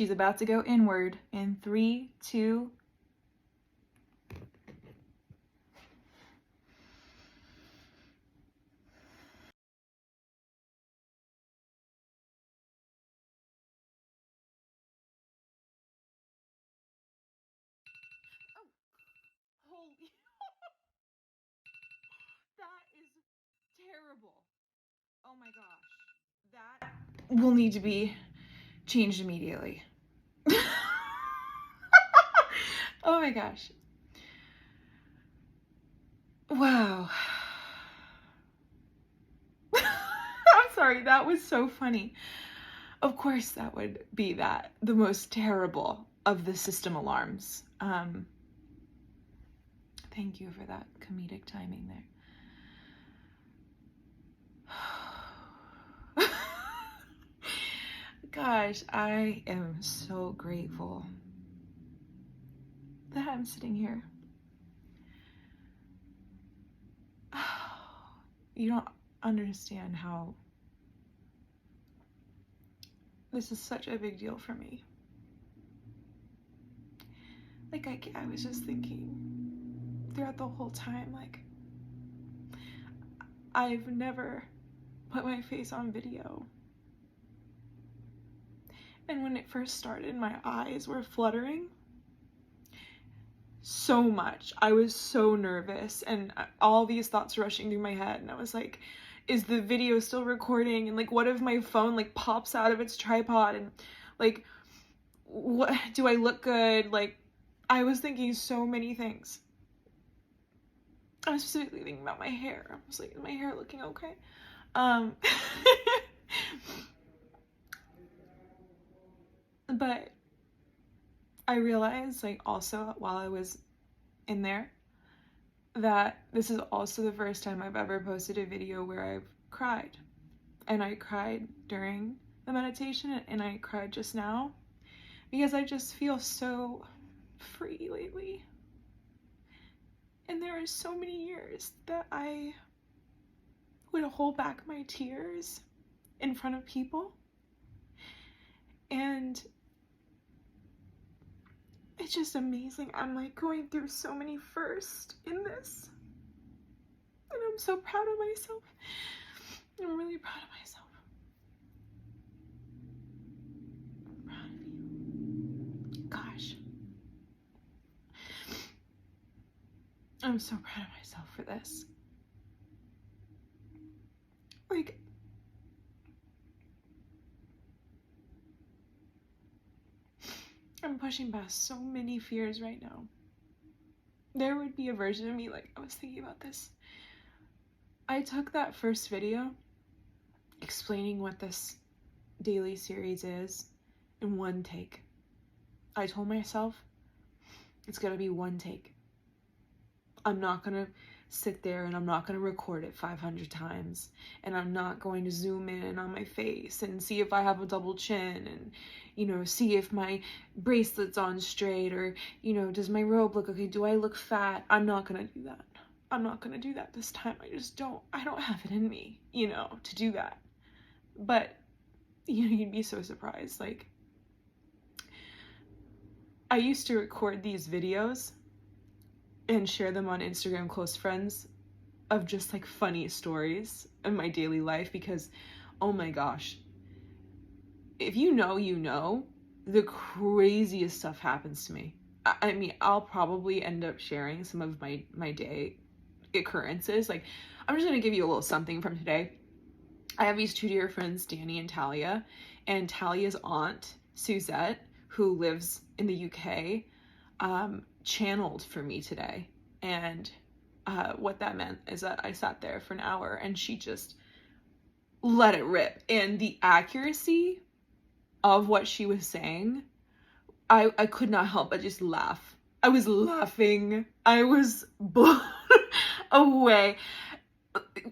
She's about to go inward in 3, 2. Holy, that is terrible. Oh my gosh. That will need to be changed immediately. Oh my gosh. Wow. I'm sorry, that was so funny. Of course that would be the most terrible of the system alarms. Thank you for that comedic timing there. Gosh, I am so grateful that I'm sitting here. You don't understand how this is such a big deal for me. Like, I was just thinking throughout the whole time, like, I've never put my face on video. And when it first started, my eyes were fluttering so much. I was so nervous, and all these thoughts rushing through my head, and I was like, is the video still recording? And like, what if my phone like pops out of its tripod? And like, what, do I look good? Like, I was thinking so many things. I was specifically thinking about my hair. I was like, is my hair looking okay? But I realized, like, also while I was in there, that this is also the first time I've ever posted a video where I've cried. And I cried during the meditation, and I cried just now because I just feel so free lately. And there are so many years that I would hold back my tears in front of people. And it's just amazing. I'm like going through so many firsts in this. And I'm so proud of myself. I'm really proud of myself. I'm proud of you. Gosh. I'm so proud of myself for this. Like, I'm pushing past so many fears right now. There would be a version of me, like, I was thinking about this. I took that first video explaining what this daily series is in one take. I told myself it's gonna be one take. I'm not gonna sit there and I'm not gonna record it 500 times, and I'm not going to zoom in on my face and see if I have a double chin, and, you know, see if my bracelet's on straight, or, you know, does my robe look okay? Do I look fat? I'm not gonna do that. I'm not gonna do that this time. I don't have it in me, you know, to do that. But, you know, you'd be so surprised. Like, I used to record these videos and share them on Instagram close friends of just like funny stories in my daily life, because, oh my gosh, if you know, the craziest stuff happens to me. I mean, I'll probably end up sharing some of my day occurrences. Like, I'm just gonna give you a little something from today. I have these two dear friends, Danny and Talia, and Talia's aunt, Suzette, who lives in the UK, channeled for me today. And what that meant is that I sat there for an hour and she just let it rip. And the accuracy of what she was saying, I could not help but just laugh. I was laughing. I was blown away.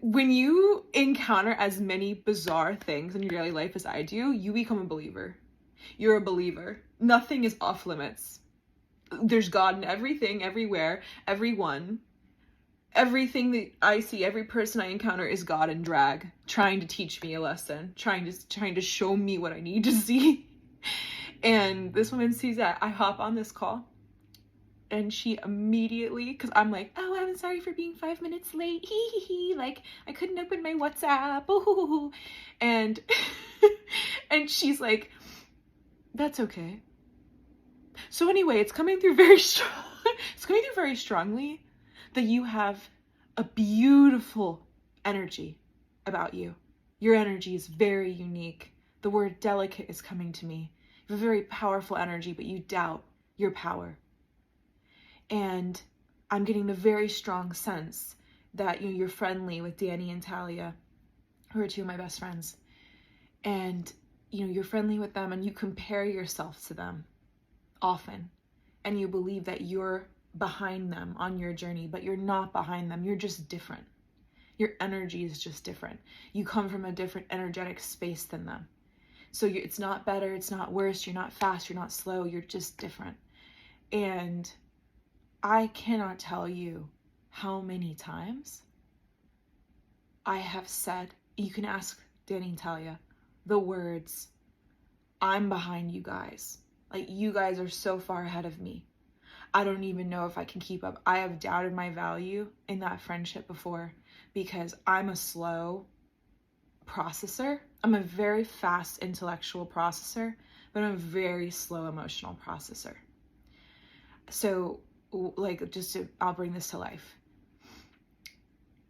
When you encounter as many bizarre things in your daily life as I do, you become a believer. You're a believer. Nothing is off limits. There's God in everything, everywhere, everyone. Everything that I see, every person I encounter is God in drag, trying to teach me a lesson, trying to show me what I need to see. And this woman sees that I hop on this call, and she immediately, because I'm like, oh, I'm sorry for being 5 minutes late. Hee hee hee. Like, I couldn't open my WhatsApp. Ooh. And and she's like, that's okay. So anyway, it's coming through very strong. It's coming through very strongly that you have a beautiful energy about you. Your energy is very unique. The word delicate is coming to me. You have a very powerful energy, but you doubt your power. And I'm getting the very strong sense that you're friendly with Danny and Talia, who are two of my best friends. And you're friendly with them, and you compare yourself to them often. And you believe that you're behind them on your journey, but you're not behind them. You're just different. Your energy is just different. You come from a different energetic space than them. So it's not better, it's not worse, you're not fast, you're not slow, you're just different. And I cannot tell you how many times I have said, you can ask Danny and Talia, the words, I'm behind you guys. Like, you guys are so far ahead of me. I don't even know if I can keep up. I have doubted my value in that friendship before because I'm a slow processor. I'm a very fast intellectual processor, but I'm a very slow emotional processor. So, like, I'll bring this to life.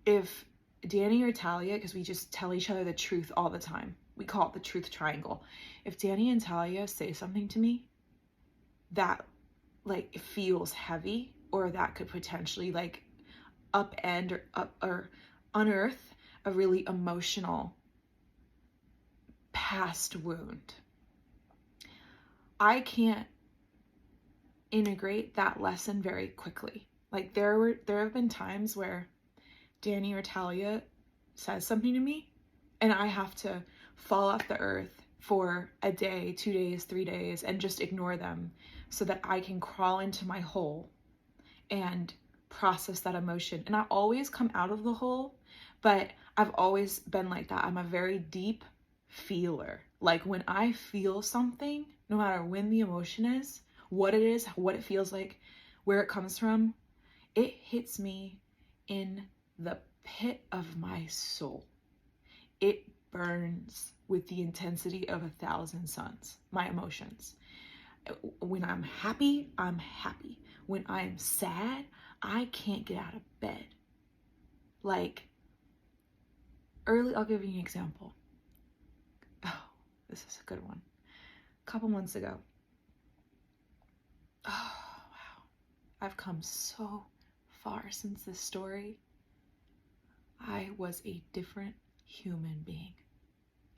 If Danny or Talia, because we just tell each other the truth all the time, we call it the truth triangle. If Danny and Talia say something to me that like feels heavy, or that could potentially like upend or unearth a really emotional past wound, I can't integrate that lesson very quickly. Like there have been times where Danny or Talia says something to me and I have to fall off the earth for a day, 2 days, 3 days, and just ignore them so that I can crawl into my hole and process that emotion. And I always come out of the hole, but I've always been like that. I'm a very deep feeler. Like when I feel something, no matter when the emotion is, what it feels like, where it comes from, it hits me in the pit of my soul. It burns with the intensity of 1,000 suns, my emotions. When I'm happy, I'm happy. When I'm sad, I can't get out of bed. Like, I'll give you an example. Oh, this is a good one. A couple months ago. Oh, wow. I've come so far since this story. I was a different human being.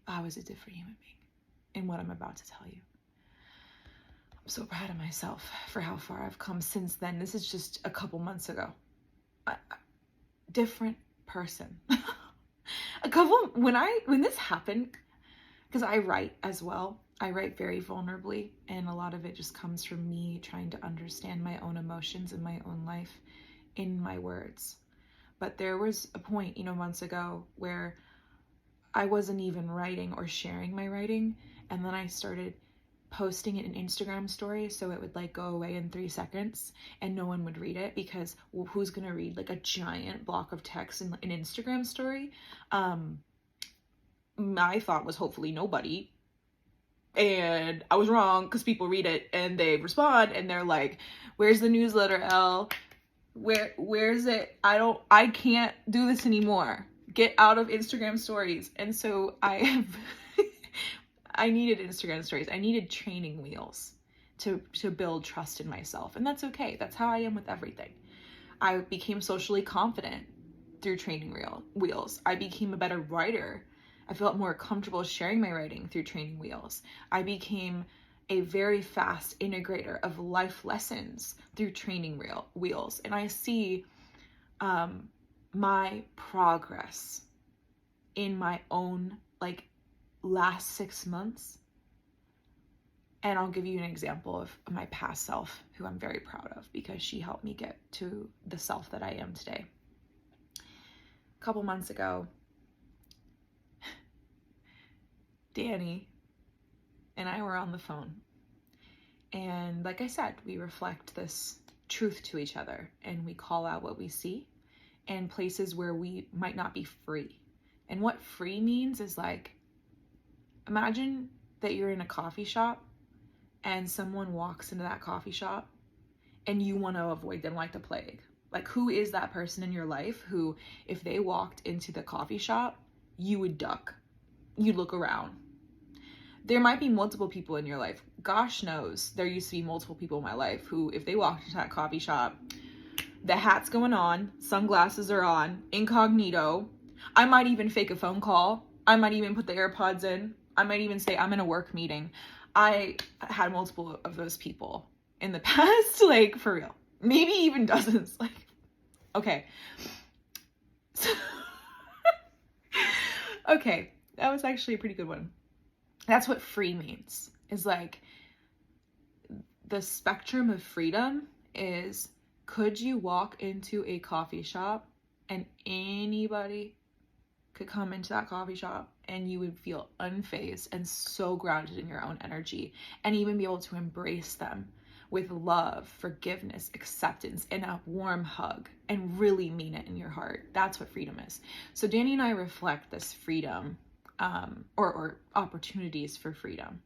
I was a different human being in what I'm about to tell you. I'm so proud of myself for how far I've come since then. This is just a couple months ago. Different person. When this happened, because I write as well, I write very vulnerably, and a lot of it just comes from me trying to understand my own emotions and my own life in my words. But there was a point, months ago where I wasn't even writing or sharing my writing, and then I started posting it in Instagram stories, so it would like go away in 3 seconds and no one would read it, because who's gonna read like a giant block of text in an Instagram story? My thought was hopefully nobody, and I was wrong, because people read it and they respond and they're like, where's the newsletter, Elle? Where's it? I can't do this anymore. Get out of Instagram stories. And so I needed Instagram stories. I needed training wheels to build trust in myself. And that's okay. That's how I am with everything. I became socially confident through training wheels. I became a better writer. I felt more comfortable sharing my writing through training wheels. I became a very fast integrator of life lessons through training wheels. And I see my progress in my own last 6 months. And I'll give you an example of my past self, who I'm very proud of, because she helped me get to the self that I am today. A couple months ago, Danny and I were on the phone, And like I said, we reflect this truth to each other, and we call out what we see and places where we might not be free. And what free means is like, imagine that you're in a coffee shop and someone walks into that coffee shop and you want to avoid them like the plague. Like, who is that person in your life who, if they walked into the coffee shop, you would duck? You'd look around. There might be multiple people in your life. Gosh knows, there used to be multiple people in my life who, if they walked into that coffee shop, the hat's going on, sunglasses are on, incognito. I might even fake a phone call. I might even put the AirPods in. I might even say I'm in a work meeting. I had multiple of those people in the past, like, for real. Maybe even dozens. Like, okay. Okay, that was actually a pretty good one. That's what free means. Is like, the spectrum of freedom is, could you walk into a coffee shop and anybody could come into that coffee shop and you would feel unfazed and so grounded in your own energy, and even be able to embrace them with love, forgiveness, acceptance, and a warm hug, and really mean it in your heart. That's what freedom is. So Danny and I reflect this freedom, or opportunities for freedom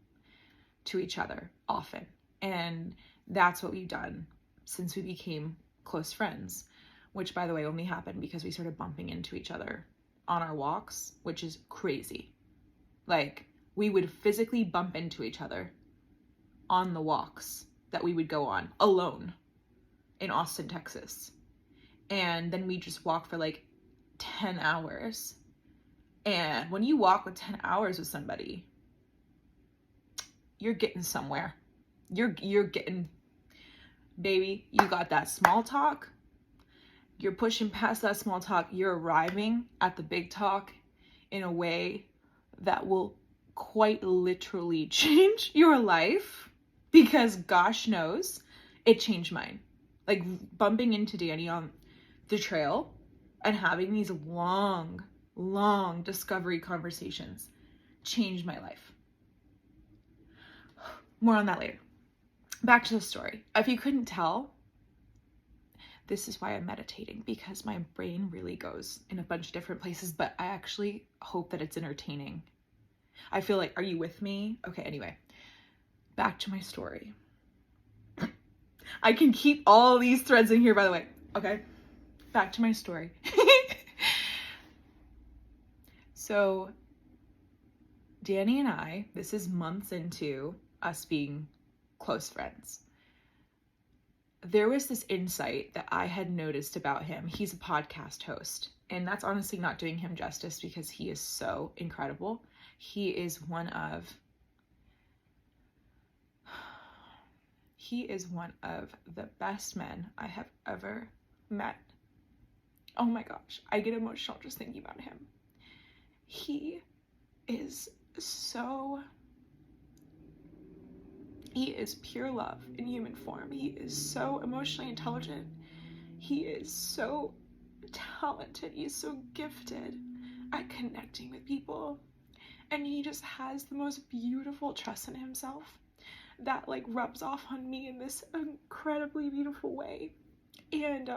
to each other often. And that's what we've done since we became close friends, which, by the way, only happened because we started bumping into each other on our walks, which is crazy. Like, we would physically bump into each other on the walks that we would go on alone in Austin, Texas. And then we just walk for like 10 hours. And when you walk with 10 hours with somebody, you're getting somewhere. You're getting, baby, you got that small talk. You're pushing past that small talk. You're arriving at the big talk in a way that will quite literally change your life, because gosh knows it changed mine. Like, bumping into Danny on the trail and having these long discovery conversations changed my life. More on that later. Back to the story. If you couldn't tell, this is why I'm meditating, because my brain really goes in a bunch of different places, but I actually hope that it's entertaining. I feel like, are you with me? Okay, anyway, back to my story. I can keep all these threads in here, by the way. Okay, back to my story. So Danny and I, this is months into us being close friends, there was this insight that I had noticed about him. He's a podcast host, and that's honestly not doing him justice because he is so incredible. He is one of the best men I have ever met. Oh my gosh, I get emotional just thinking about him. He is pure love in human form. He is so emotionally intelligent. He is so talented. He is so gifted at connecting with people. And he just has the most beautiful trust in himself that like rubs off on me in this incredibly beautiful way. And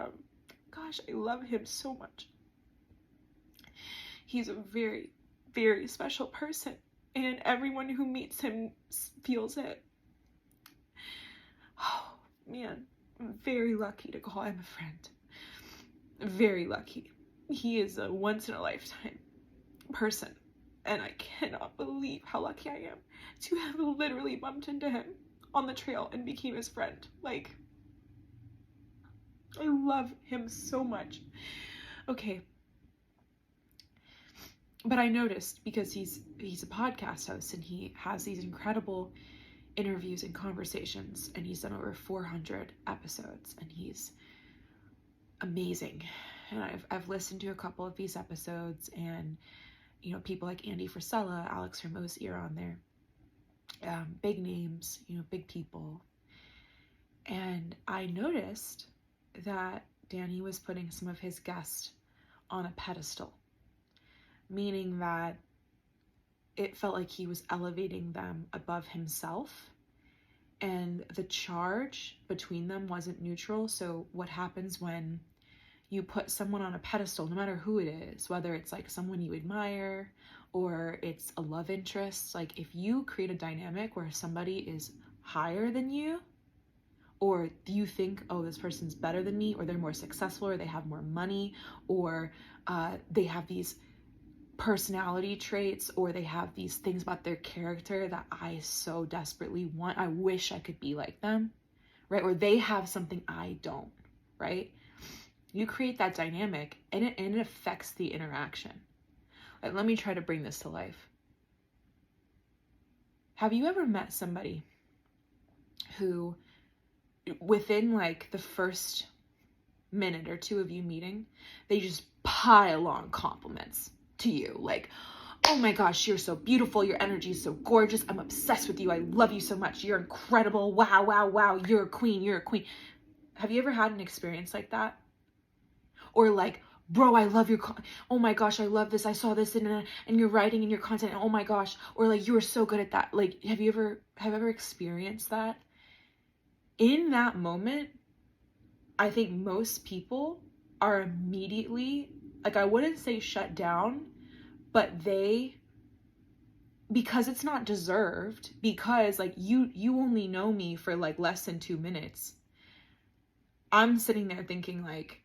gosh, I love him so much. He's a very, very special person, and everyone who meets him feels it. Oh man, I'm very lucky to call him a friend. Very lucky. He is a once in a lifetime person, and I cannot believe how lucky I am to have literally bumped into him on the trail and became his friend. Like, I love him so much. Okay. But I noticed, because he's a podcast host and he has these incredible interviews and conversations, and he's done over 400 episodes, and he's amazing. And I've listened to a couple of these episodes, and you know, people like Andy Frisella, Alex Hormozy are on there. Big names, you know, big people. And I noticed that Danny was putting some of his guests on a pedestal, meaning that it felt like he was elevating them above himself and the charge between them wasn't neutral. So what happens when you put someone on a pedestal, no matter who it is, whether it's like someone you admire or it's a love interest, like if you create a dynamic where somebody is higher than you, or you think, oh, this person's better than me, or they're more successful, or they have more money, or they have these personality traits, or they have these things about their character that I so desperately want. I wish I could be like them, right? Or they have something I don't, right? You create that dynamic and it affects the interaction. Like, let me try to bring this to life. Have you ever met somebody who, within like the first minute or two of you meeting, they just pile on compliments to you? Like, oh my gosh, you're so beautiful. Your energy is so gorgeous. I'm obsessed with you. I love you so much. You're incredible. Wow, wow, wow. You're a queen. You're a queen. Have you ever had an experience like that? Or like, bro, I love your, oh my gosh, I love this. I saw this in your writing and your content. Oh my gosh. Or like, you were so good at that. Like, have you ever experienced that? In that moment, I think most people are immediately, like, I wouldn't say shut down, but because it's not deserved, because like you only know me for like less than 2 minutes, I'm sitting there thinking like,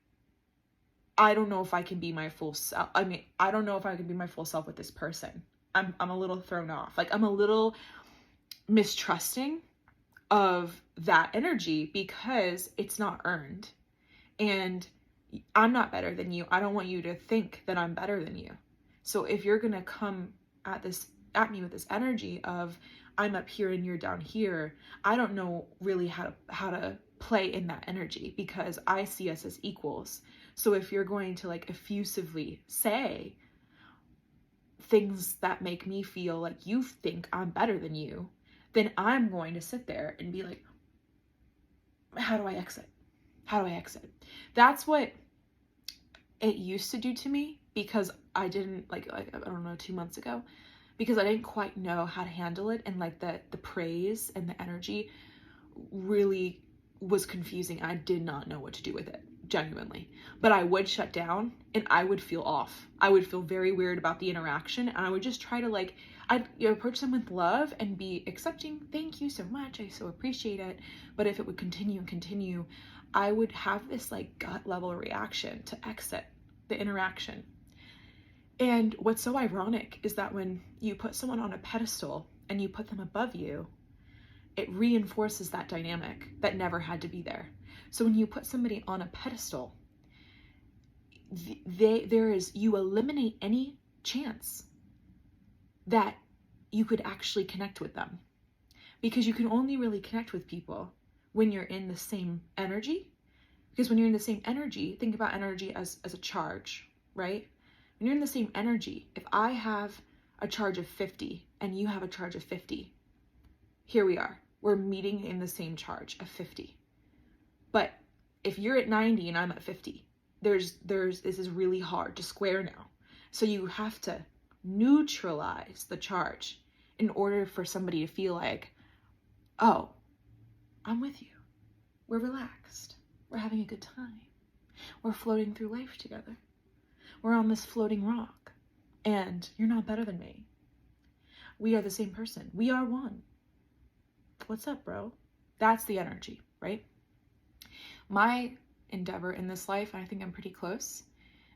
I don't know if I can be my full self. I mean, I don't know if I can be my full self with this person. I'm a little thrown off. Like, I'm a little mistrusting of that energy because it's not earned. And I'm not better than you. I don't want you to think that I'm better than you. So if you're going to come at me with this energy of I'm up here and you're down here, I don't know really how to play in that energy because I see us as equals. So if you're going to like effusively say things that make me feel like you think I'm better than you, then I'm going to sit there and be like, how do I exit? How do I exit? That's what it used to do to me because I didn't like I don't know, 2 months ago, because I didn't quite know how to handle it. And like the praise and the energy really was confusing. I did not know what to do with it, genuinely. But I would shut down and I would feel off. I would feel very weird about the interaction. And I would just try to like, I'd approach them with love and be accepting. Thank you so much. I so appreciate it. But if it would continue and continue, I would have this like gut level reaction to exit the interaction. And what's so ironic is that when you put someone on a pedestal and you put them above you, it reinforces that dynamic that never had to be there. So when you put somebody on a pedestal, you eliminate any chance that you could actually connect with them, because you can only really connect with people when you're in the same energy. Because when you're in the same energy, think about energy as a charge, right? When you're in the same energy, if I have a charge of 50 and you have a charge of 50, here we are. We're meeting in the same charge of 50. But if you're at 90 and I'm at 50, this is really hard to square now. So you have to neutralize the charge in order for somebody to feel like, oh, I'm with you. We're relaxed. We're having a good time. We're floating through life together. We're on this floating rock. And you're not better than me. We are the same person. We are one. What's up, bro? That's the energy, right? My endeavor in this life, and I think I'm pretty close,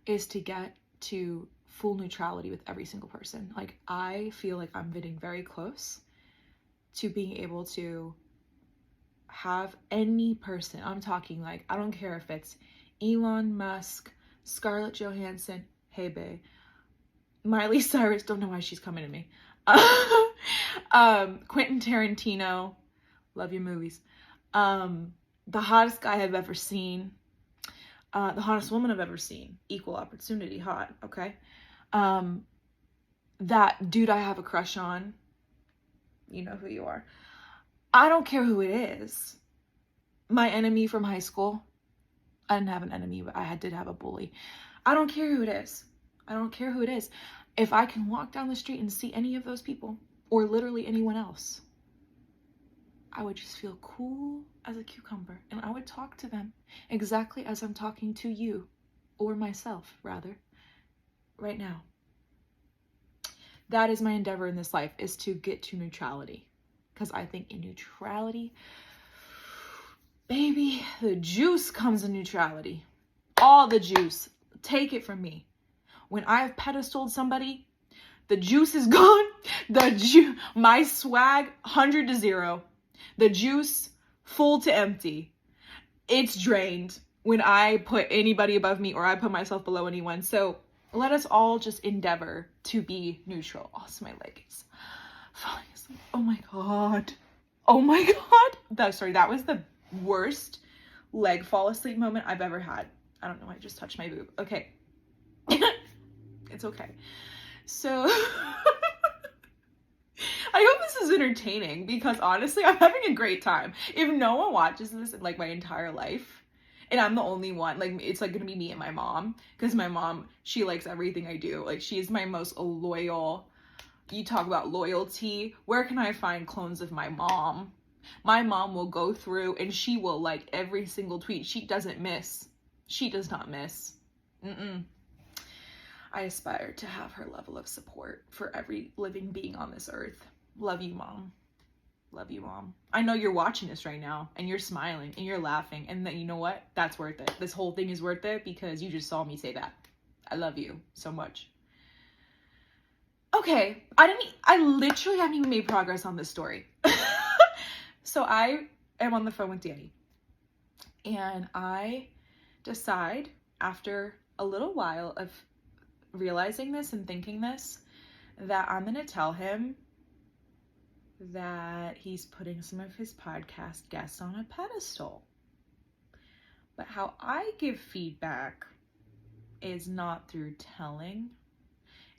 is to get to full neutrality with every single person. Like, I feel like I'm getting very close to being able to have any person, I'm talking like, I don't care if it's Elon Musk, Scarlett Johansson, hey bae, Miley Cyrus, don't know why she's coming to me, Quentin Tarantino, love your movies, the hottest guy I've ever seen, the hottest woman I've ever seen, equal opportunity hot, okay, that dude I have a crush on, you know who you are. I don't care who it is. My enemy from high school, I didn't have an enemy, but I did have a bully. I don't care who it is. I don't care who it is. If I can walk down the street and see any of those people, or literally anyone else, I would just feel cool as a cucumber, and I would talk to them exactly as I'm talking to you, or myself rather, right now. That is my endeavor in this life, is to get to neutrality. Because I think in neutrality, baby, the juice comes in neutrality. All the juice. Take it from me. When I've pedestaled somebody, the juice is gone. My swag, 100 to 0. The juice, full to empty. It's drained when I put anybody above me or I put myself below anyone. So let us all just endeavor to be neutral. Also, my leg is falling asleep. Oh my God. Oh my God. That was the worst leg fall asleep moment I've ever had. I don't know. I just touched my boob. Okay. It's okay. So I hope this is entertaining, because honestly, I'm having a great time. If no one watches this in like my entire life, and I'm the only one, like it's like gonna be me and my mom, because my mom, she likes everything I do. Like she's my most loyal. You talk about loyalty. Where can I find clones of my mom? My mom will go through and she will like every single tweet. She doesn't miss. She does not miss. I aspire to have her level of support for every living being on this earth. Love you, Mom. Love you, Mom. I know you're watching this right now and you're smiling and you're laughing, and that, you know what? That's worth it. This whole thing is worth it because you just saw me say that. I love you so much. Okay, I literally haven't even made progress on this story. So I am on the phone with Danny, and I decide after a little while of realizing this and thinking this, that I'm gonna tell him that he's putting some of his podcast guests on a pedestal. But how I give feedback is not through telling.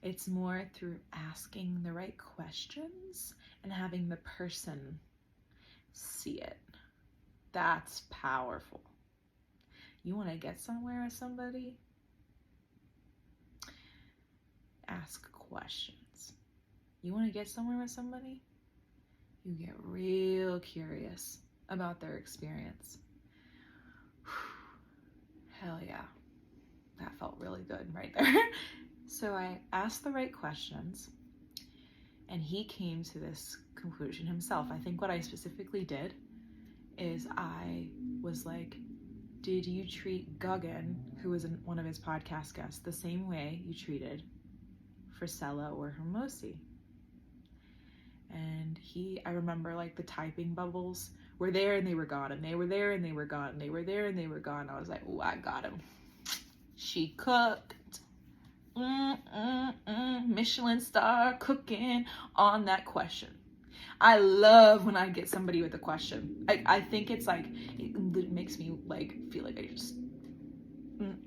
It's more through asking the right questions and having the person see it. That's powerful. You want to get somewhere with somebody? Ask questions. You want to get somewhere with somebody? You get real curious about their experience. Hell yeah. That felt really good right there. So I asked the right questions, and he came to this conclusion himself. I think what I specifically did is I was like, did you treat Guggen, who was one of his podcast guests, the same way you treated Frisella or Hermosi? And I remember like the typing bubbles were there and they were gone, and they were there and they were gone, and they were there and they were gone. I was like, oh, I got him. She cooked. Michelin star cooking on that question. I love when I get somebody with a question. I think it's like, it makes me like feel like I just,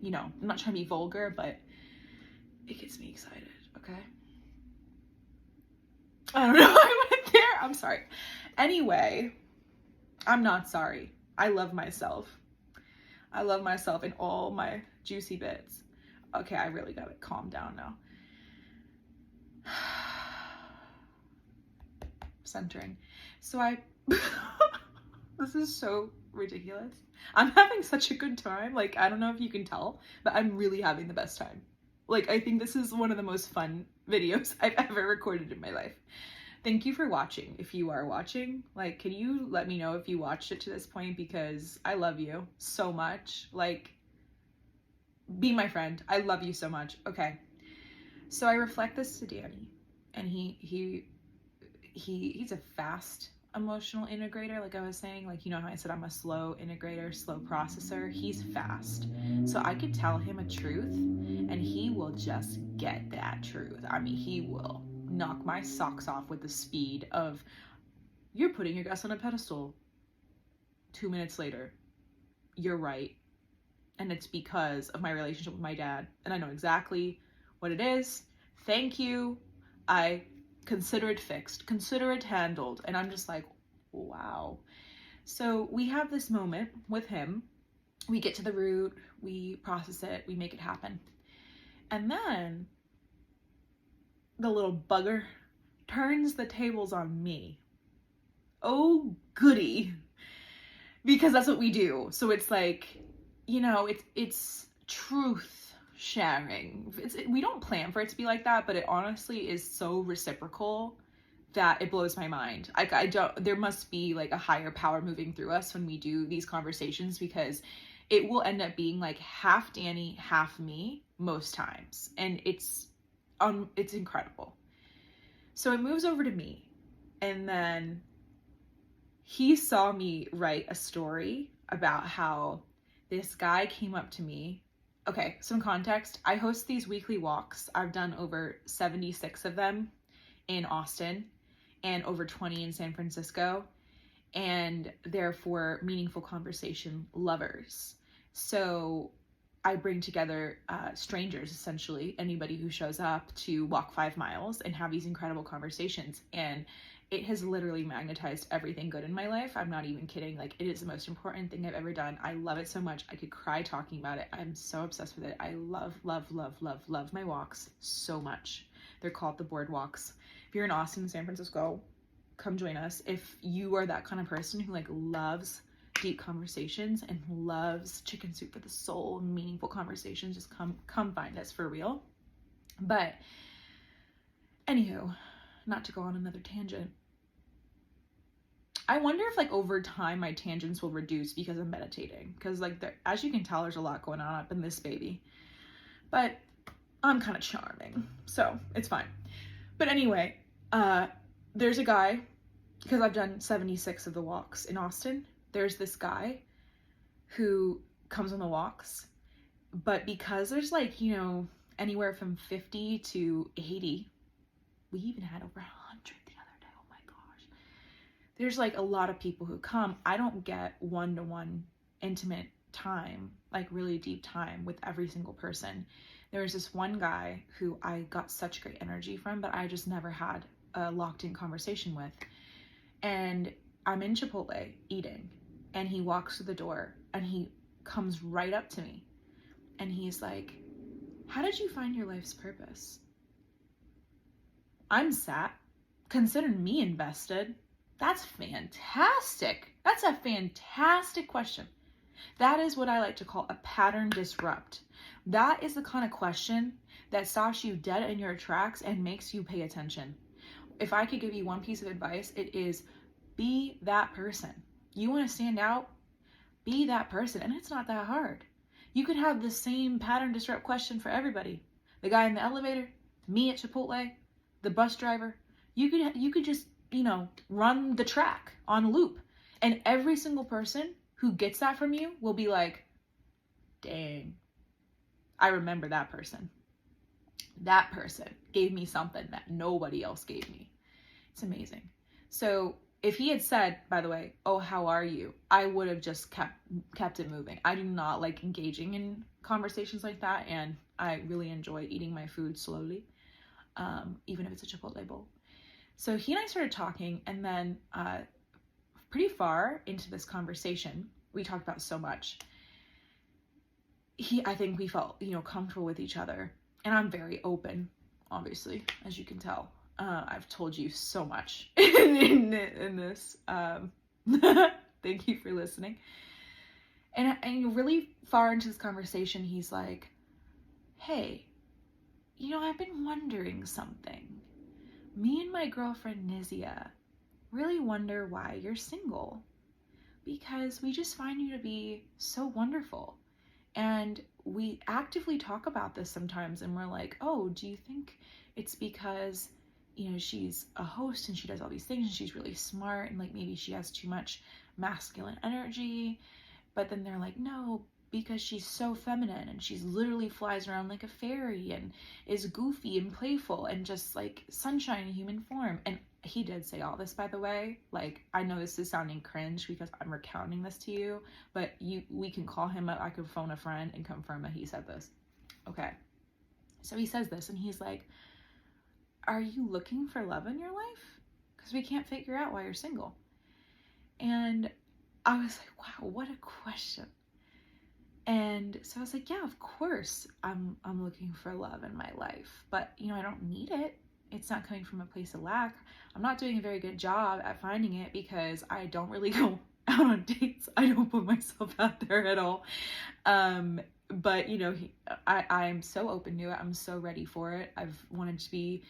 you know, I'm not trying to be vulgar, but it gets me excited, okay? I don't know why I went there. I'm sorry. Anyway, I'm not sorry. I love myself. I love myself in all my juicy bits. Okay, I really gotta calm down now. Centering. So this is so ridiculous. I'm having such a good time. Like, I don't know if you can tell, but I'm really having the best time. Like, I think this is one of the most fun videos I've ever recorded in my life. Thank you for watching. If you are watching, like, can you let me know if you watched it to this point? Because I love you so much. Like, be my friend. I love you so much. Okay. So I reflect this to Danny, and he's a fast emotional integrator. Like I was saying, like, you know how I said I'm a slow integrator, slow processor? He's fast. So I could tell him a truth and he will just get that truth. I mean, he will knock my socks off with the speed of, you're putting your guest on a pedestal. 2 minutes later, you're right. And it's because of my relationship with my dad. And I know exactly what it is. Thank you. I consider it fixed. Consider it handled. And I'm just like, wow. So we have this moment with him. We get to the root. We process it. We make it happen. And then the little bugger turns the tables on me. oh goody, because that's what we do. So it's like, you know, it's truth sharing. We don't plan for it to be like that, but it honestly is so reciprocal that it blows my mind. I don't, there must be like a higher power moving through us when we do these conversations, because it will end up being like half Danny, half me most times. And it's incredible. So it moves over to me, and then he saw me write a story about how this guy came up to me. Okay, some context. I host these weekly walks. I've done over 76 of them in Austin and over 20 in San Francisco. And they're for meaningful conversation lovers. So I bring together strangers, essentially, anybody who shows up, to walk 5 miles and have these incredible conversations. And it has literally magnetized everything good in my life. I'm not even kidding. Like, it is the most important thing I've ever done. I love it so much. I could cry talking about it. I'm so obsessed with it. I love, love, love, love, love my walks so much. They're called the boardwalks. If you're in Austin, San Francisco, come join us. If you are that kind of person who like loves deep conversations and loves chicken soup for the soul, meaningful conversations, just come find us for real. But anywho, not to go on another tangent, I wonder if like over time my tangents will reduce because I'm meditating, because like as you can tell, there's a lot going on up in this baby, but I'm kind of charming, so it's fine. But anyway, there's a guy, because I've done 76 of the walks in Austin, there's this guy who comes on the walks, but because there's like, you know, anywhere from 50 to 80, we even had over 100 the other day, oh my gosh. There's like a lot of people who come. I don't get one-to-one intimate time, like really deep time with every single person. There was this one guy who I got such great energy from, but I just never had a locked-in conversation with. And I'm in Chipotle eating, and he walks through the door and he comes right up to me and he's like, how did you find your life's purpose? I'm sat. Consider me invested. That's fantastic. That's a fantastic question. That is what I like to call a pattern disrupt. That is the kind of question that stops you dead in your tracks and makes you pay attention. If I could give you one piece of advice, it is be that person. You want to stand out? Be that person. And it's not that hard. You could have the same pattern disrupt question for everybody. The guy in the elevator, me at Chipotle, the bus driver. You could just, you know, run the track on loop. And every single person who gets that from you will be like, dang, I remember that person. That person gave me something that nobody else gave me. It's amazing. So if he had said, by the way, oh, how are you? I would have just kept it moving. I do not like engaging in conversations like that. And I really enjoy eating my food slowly, even if it's a Chipotle bowl. So he and I started talking, and then pretty far into this conversation, we talked about so much. I think we felt, you know, comfortable with each other. And I'm very open, obviously, as you can tell. I've told you so much in this. Thank you for listening. And really far into this conversation, he's like, hey, you know, I've been wondering something. Me and my girlfriend Nizia really wonder why you're single, because we just find you to be so wonderful. And we actively talk about this sometimes, and we're like, oh, do you think it's because, you know, she's a host and she does all these things and she's really smart, and like maybe she has too much masculine energy? But then they're like, no, because she's so feminine and she's literally flies around like a fairy and is goofy and playful and just like sunshine in human form. And he did say all this, by the way. Like, I know this is sounding cringe because I'm recounting this to you, but we can call him up. I could phone a friend and confirm that he said this. Okay. So he says this, and he's like, are you looking for love in your life? Because we can't figure out why you're single. And I was like, wow, what a question. And so I was like, yeah, of course I'm looking for love in my life, but you know, I don't need it. it's not coming from a place of lack. I'm not doing a very good job at finding it because I don't really go out on dates. I don't put myself out there at all. But you know, I'm so open to it. I'm so ready for it. I've wanted to be,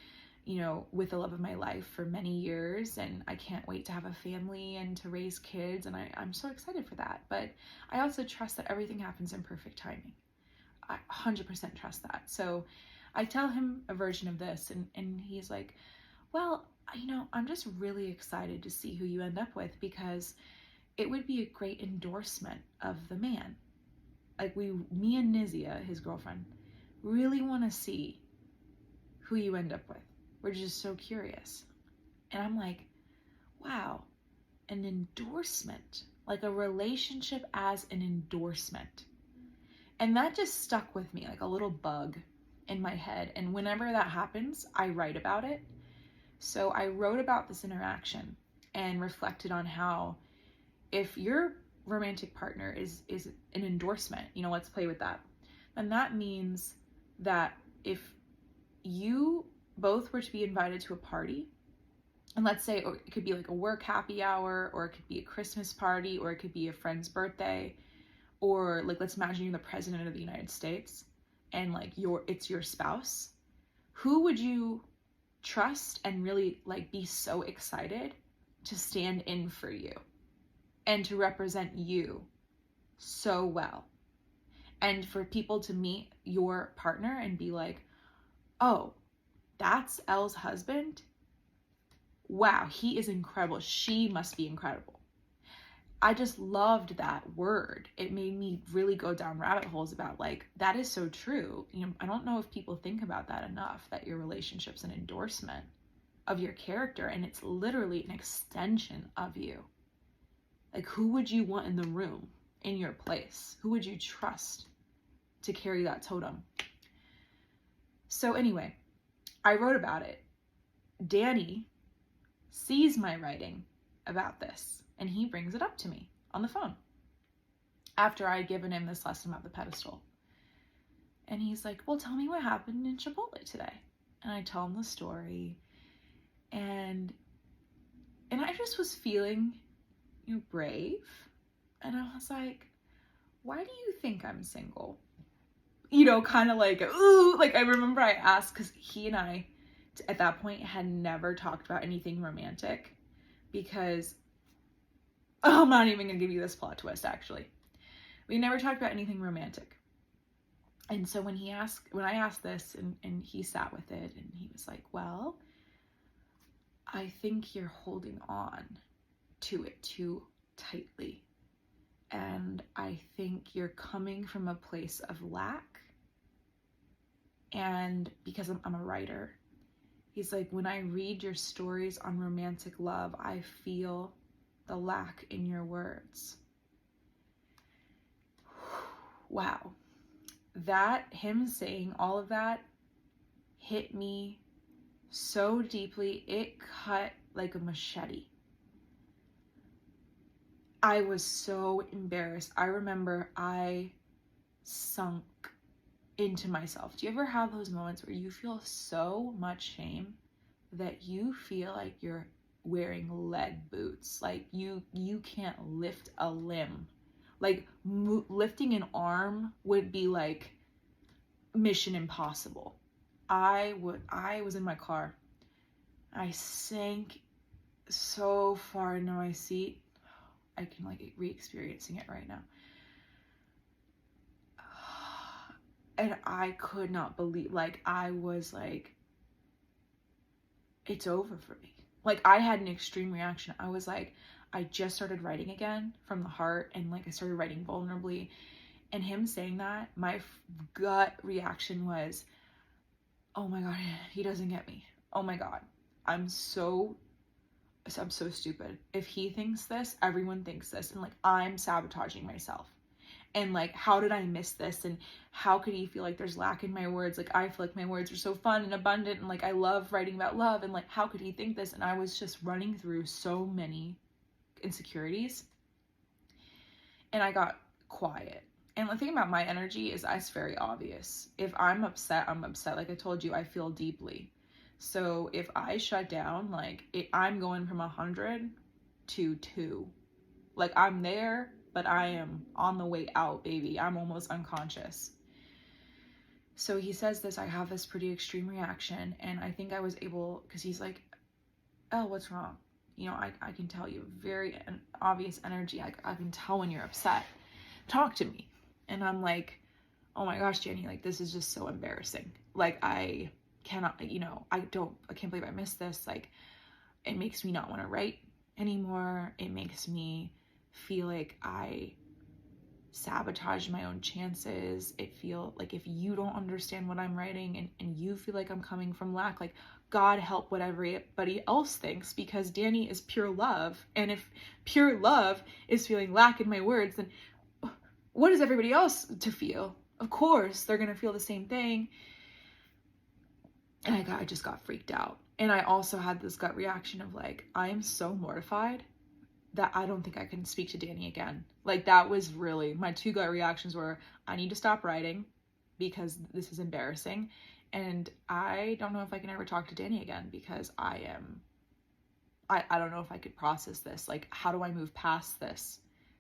you know, with the love of my life for many years, and I can't wait to have a family and to raise kids, and I'm so excited for that. But I also trust that everything happens in perfect timing. I 100% trust that. So I tell him a version of this, and he's like, well, you know, I'm just really excited to see who you end up with, because it would be a great endorsement of the man. Like, me and Nizia, his girlfriend, really want to see who you end up with. We're just so curious. And I'm like, wow, an endorsement, like a relationship as an endorsement. And that just stuck with me like a little bug in my head. And whenever that happens, I write about it. So I wrote about this interaction and reflected on how, if your romantic partner is an endorsement, you know, let's play with that, then that means that if you both were to be invited to a party, and let's say, or it could be like a work happy hour, or it could be a Christmas party, or it could be a friend's birthday, or like, let's imagine you're the president of the United States and like it's your spouse, who would you trust and really like be so excited to stand in for you and to represent you so well? And for people to meet your partner and be like, oh, that's Elle's husband? Wow, he is incredible. She must be incredible. I just loved that word. It made me really go down rabbit holes about like, that is so true. You know, I don't know if people think about that enough, that your relationship's an endorsement of your character, and it's literally an extension of you. Like, who would you want in the room in your place? Who would you trust to carry that totem? So anyway, I wrote about it. Danny sees my writing about this, and he brings it up to me on the phone after I had given him this lesson about the pedestal. And he's like, well, tell me what happened in Chipotle today. And I tell him the story, and I just was feeling, you know, brave. And I was like, why do you think I'm single? You know, kind of like, ooh, like I remember I asked, because he and I at that point had never talked about anything romantic, because I'm not even gonna give you this plot twist, actually. We never talked about anything romantic. And so when I asked this, and he sat with it, and he was like, well, I think you're holding on to it too tightly. And I think you're coming from a place of lack. And because I'm a writer, he's like, when I read your stories on romantic love, I feel the lack in your words. Wow. Him saying all of that hit me so deeply. It cut like a machete. I was so embarrassed. I remember I sunk into myself. Do you ever have those moments where you feel so much shame that you feel like you're wearing lead boots? Like you can't lift a limb. Like lifting an arm would be like mission impossible. I was in my car. I sank so far into my seat. I can like re-experiencing it right now. And I could not believe, like, I was like, it's over for me. Like, I had an extreme reaction. I was like, I just started writing again from the heart, and like I started writing vulnerably. And him saying that, my gut reaction was, oh my God, he doesn't get me. Oh my God, I'm so stupid. If he thinks this, everyone thinks this, and like I'm sabotaging myself. And like, how did I miss this? And how could he feel like there's lack in my words? Like, I feel like my words are so fun and abundant, and like I love writing about love, and like, how could he think this? And I was just running through so many insecurities, and I got quiet. And the thing about my energy is it's very obvious. If I'm upset, I'm upset. Like I told you, I feel deeply. So if I shut down, like I'm going from 100 to 2. Like I'm there, but I am on the way out, baby. I'm almost unconscious. So he says this, I have this pretty extreme reaction, and I think I was able, because he's like, Elle, what's wrong? You know, I can tell you very obvious energy. I can tell when you're upset. Talk to me. And I'm like, oh my gosh, Jenny, like this is just so embarrassing. Like I cannot, you know, I can't believe I missed this. Like it makes me not want to write anymore. It makes me feel like I sabotage my own chances. It feel like if you don't understand what I'm writing and you feel like I'm coming from lack, like God help what everybody else thinks, because Danny is pure love. And if pure love is feeling lack in my words, then what is everybody else to feel? Of course, they're going to feel the same thing. And I just got freaked out. And I also had this gut reaction of like, I am so mortified that I don't think I can speak to Danny again. Like that was really, my 2 gut reactions were, I need to stop writing because this is embarrassing. And I don't know if I can ever talk to Danny again, because I don't know if I could process this. Like, how do I move past this?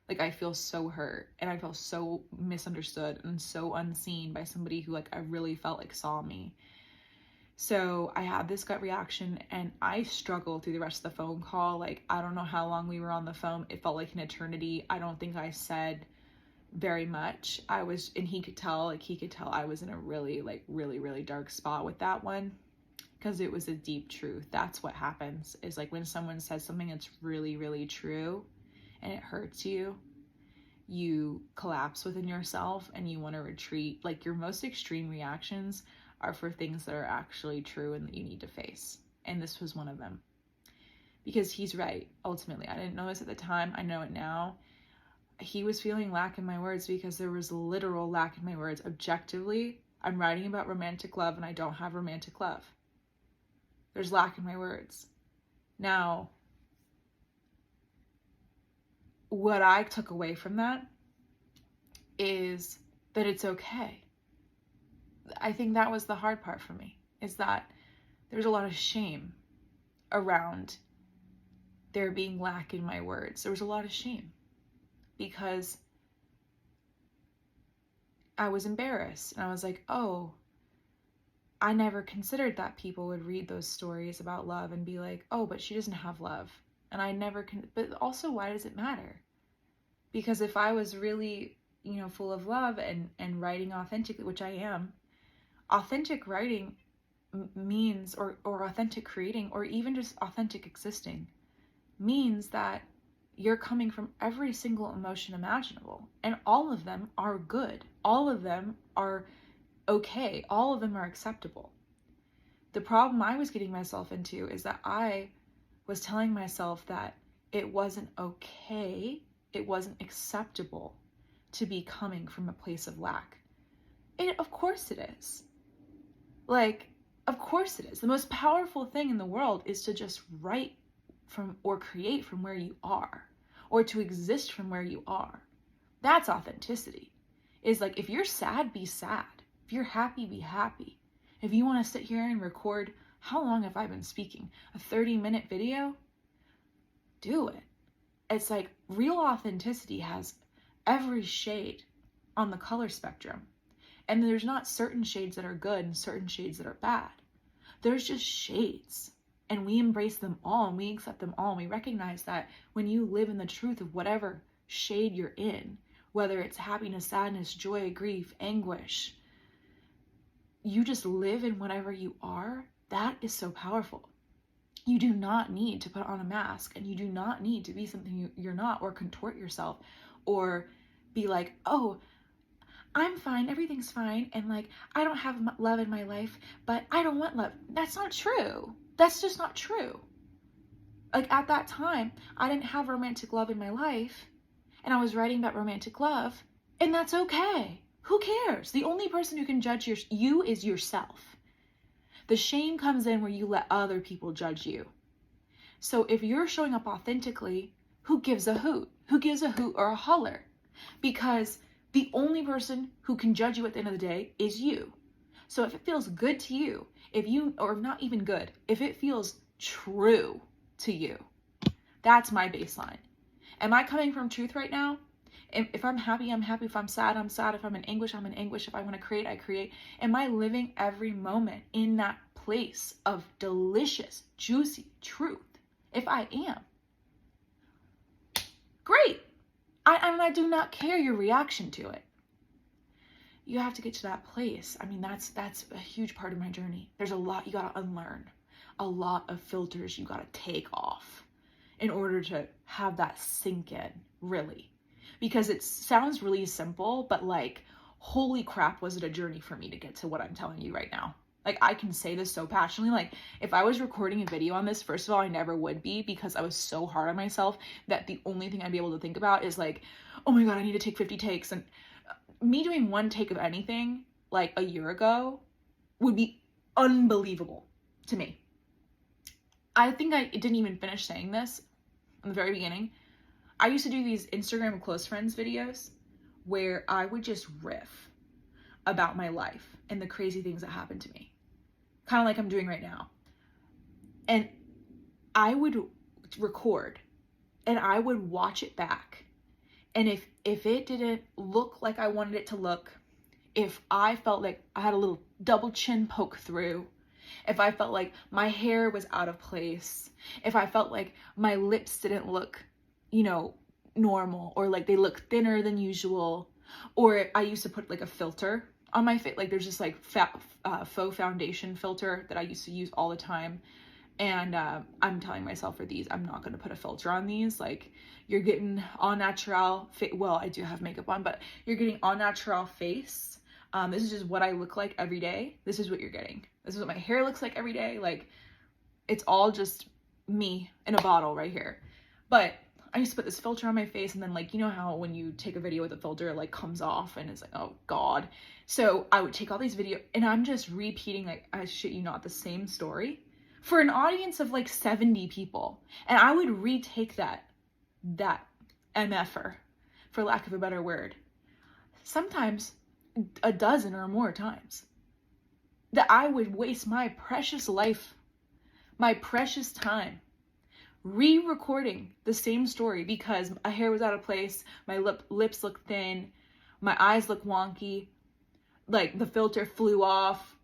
Like, I feel so hurt and I feel so misunderstood and so unseen by somebody who like I really felt like saw me. So I had this gut reaction and I struggled through the rest of the phone call. Like, I don't know how long we were on the phone. It felt like an eternity. I don't think I said very much. And he could tell I was in a really dark spot with that one, because it was a deep truth. That's what happens, is like when someone says something that's really true and it hurts you, you collapse within yourself and you want to retreat. Like your most extreme reactions are for things that are actually true and that you need to face. And this was one of them. Because he's right, ultimately. I didn't know this at the time. I know it now. He was feeling lack in my words because there was literal lack in my words. Objectively, I'm writing about romantic love and I don't have romantic love. There's lack in my words. Now, what I took away from that is that it's okay. I think that was the hard part for me, is that there's a lot of shame around there being lack in my words. There was a lot of shame because I was embarrassed and I was like, oh, I never considered that people would read those stories about love and be like, oh, but she doesn't have love. And I never can, but also why does it matter? Because if I was really, full of love and writing authentically, which I am, authentic writing means, or authentic creating, or even just authentic existing, means that you're coming from every single emotion imaginable. And all of them are good. All of them are okay. All of them are acceptable. The problem I was getting myself into is that I was telling myself that it wasn't okay, it wasn't acceptable to be coming from a place of lack. And of course it is. Of course it is. The most powerful thing in the world is to just write from or create from where you are, or to exist from where you are. That's authenticity. Is like, if you're sad, be sad. If you're happy, be happy. If you want to sit here and record, how long have I been speaking? A 30-minute video? Do it. It's like real authenticity has every shade on the color spectrum. And there's not certain shades that are good and certain shades that are bad. There's just shades. And we embrace them all and we accept them all. And we recognize that when you live in the truth of whatever shade you're in, whether it's happiness, sadness, joy, grief, anguish, you just live in whatever you are. That is so powerful. You do not need to put on a mask, and you do not need to be something you're not, or contort yourself, or be like, oh, I'm fine, everything's fine, and like, I don't have love in my life, but I don't want love. That's not true. That's just not true. Like, at that time, I didn't have romantic love in my life, and I was writing about romantic love, and that's okay. Who cares? The only person who can judge you is yourself. The shame comes in where you let other people judge you. So if you're showing up authentically, who gives a hoot? Who gives a hoot or a holler? Because the only person who can judge you at the end of the day is you. So if it feels good to you, or not even good, if it feels true to you, that's my baseline. Am I coming from truth right now? If I'm happy, I'm happy. If I'm sad, I'm sad. If I'm in anguish, I'm in anguish. If I want to create, I create. Am I living every moment in that place of delicious, juicy truth? If I am, great. I do not care your reaction to it. You have to get to that place. I mean, that's a huge part of my journey. There's a lot you got to unlearn, a lot of filters you got to take off in order to have that sink in, really. Because it sounds really simple, but like, holy crap, was it a journey for me to get to what I'm telling you right now. Like, I can say this so passionately. Like, if I was recording a video on this, first of all, I never would be, because I was so hard on myself that the only thing I'd be able to think about is like, oh my God, I need to take 50 takes. And me doing one take of anything like a year ago would be unbelievable to me. I think I didn't even finish saying this in the very beginning. I used to do these Instagram close friends videos where I would just riff about my life and the crazy things that happened to me. Kind of like I'm doing right now. And I would record and I would watch it back. And if it didn't look like I wanted it to look, if I felt like I had a little double chin poke through, if I felt like my hair was out of place, if I felt like my lips didn't look, normal, or like they look thinner than usual, or I used to put like a filter on my face, like there's this like faux foundation filter that I used to use all the time. And I'm telling myself for these, I'm not going to put a filter on these. Like, you're getting all natural well, I do have makeup on, but you're getting all natural face. This is just what I look like every day. This is what you're getting. This is what my hair looks like every day. Like, it's all just me in a bottle right here. But I used to put this filter on my face, and then, like, you know how when you take a video with a filter, it like comes off and it's like, oh God. So I would take all these videos and I'm just repeating, like, I shit you not, the same story for an audience of like 70 people. And I would retake that MFer, for lack of a better word, sometimes a dozen or more times, that I would waste my precious life, my precious time, re-recording the same story because my hair was out of place, my lips looked thin, my eyes look wonky, like the filter flew off,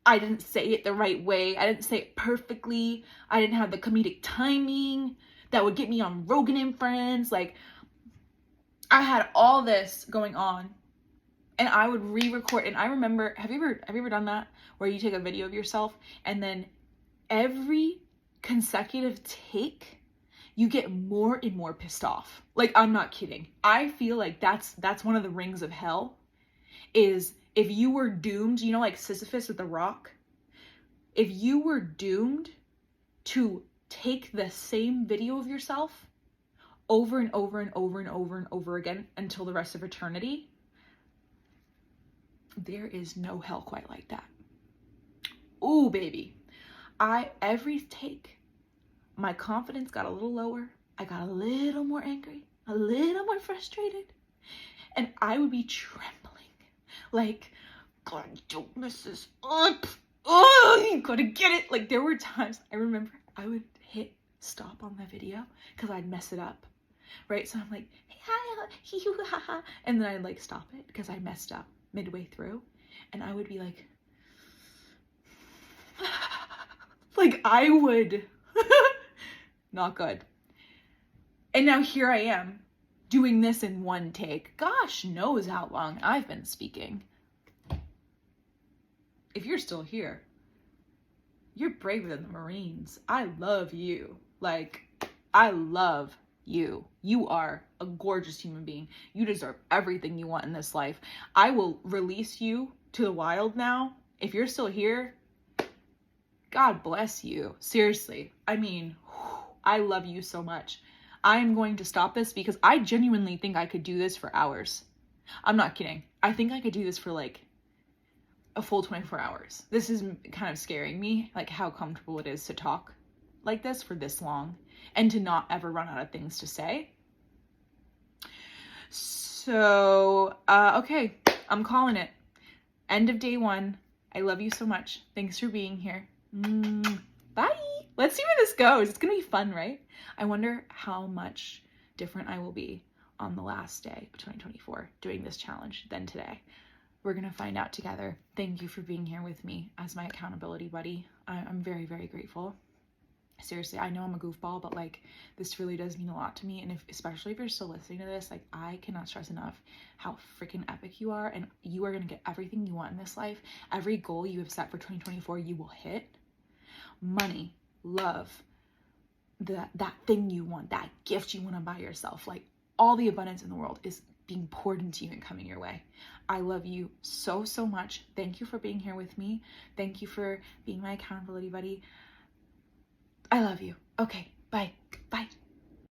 I didn't say it the right way, I didn't say it perfectly, I didn't have the comedic timing that would get me on Rogan and Friends. Like, I had all this going on, and I would re-record. And I remember, have you ever done that, where you take a video of yourself and then every consecutive take you get more and more pissed off? Like, I'm not kidding. I feel like that's one of the rings of hell, is if you were doomed, like Sisyphus with the rock, if you were doomed to take the same video of yourself over and over and over and over and over again until the rest of eternity, there is no hell quite like that. Ooh, baby. Every take, my confidence got a little lower. I got a little more angry, a little more frustrated, and I would be trembling. Like, God, don't mess this up. Oh, you gotta get it. Like, there were times I remember I would hit stop on the video because I'd mess it up, right? So I'm like, hey, hi, ha, ha, and then I'd like stop it because I messed up midway through, and I would be like, like I would, not good. And now here I am doing this in one take. Gosh knows how long I've been speaking. If you're still here, you're braver than the Marines. I love you. Like, I love you. You are a gorgeous human being. You deserve everything you want in this life. I will release you to the wild now. If you're still here, God bless you. Seriously. I mean, I love you so much. I am going to stop this because I genuinely think I could do this for hours. I'm not kidding. I think I could do this for like a full 24 hours. This is kind of scaring me, like how comfortable it is to talk like this for this long and to not ever run out of things to say. So, okay, I'm calling it. End of day 1. I love you so much. Thanks for being here. Bye. Let's see where this goes. It's going to be fun, right? I wonder how much different I will be on the last day of 2024 doing this challenge than today. We're going to find out together. Thank you for being here with me as my accountability buddy. I'm very, very grateful. Seriously, I know I'm a goofball, but like this really does mean a lot to me. And especially if you're still listening to this, like I cannot stress enough how freaking epic you are, and you are going to get everything you want in this life. Every goal you have set for 2024, you will hit. Money, love, that thing you want, that gift you want to buy yourself, like all the abundance in the world is being poured into you and coming your way. I love you so, so much. Thank you for being here with me. Thank you for being my accountability buddy. I love you. Okay, bye. Bye.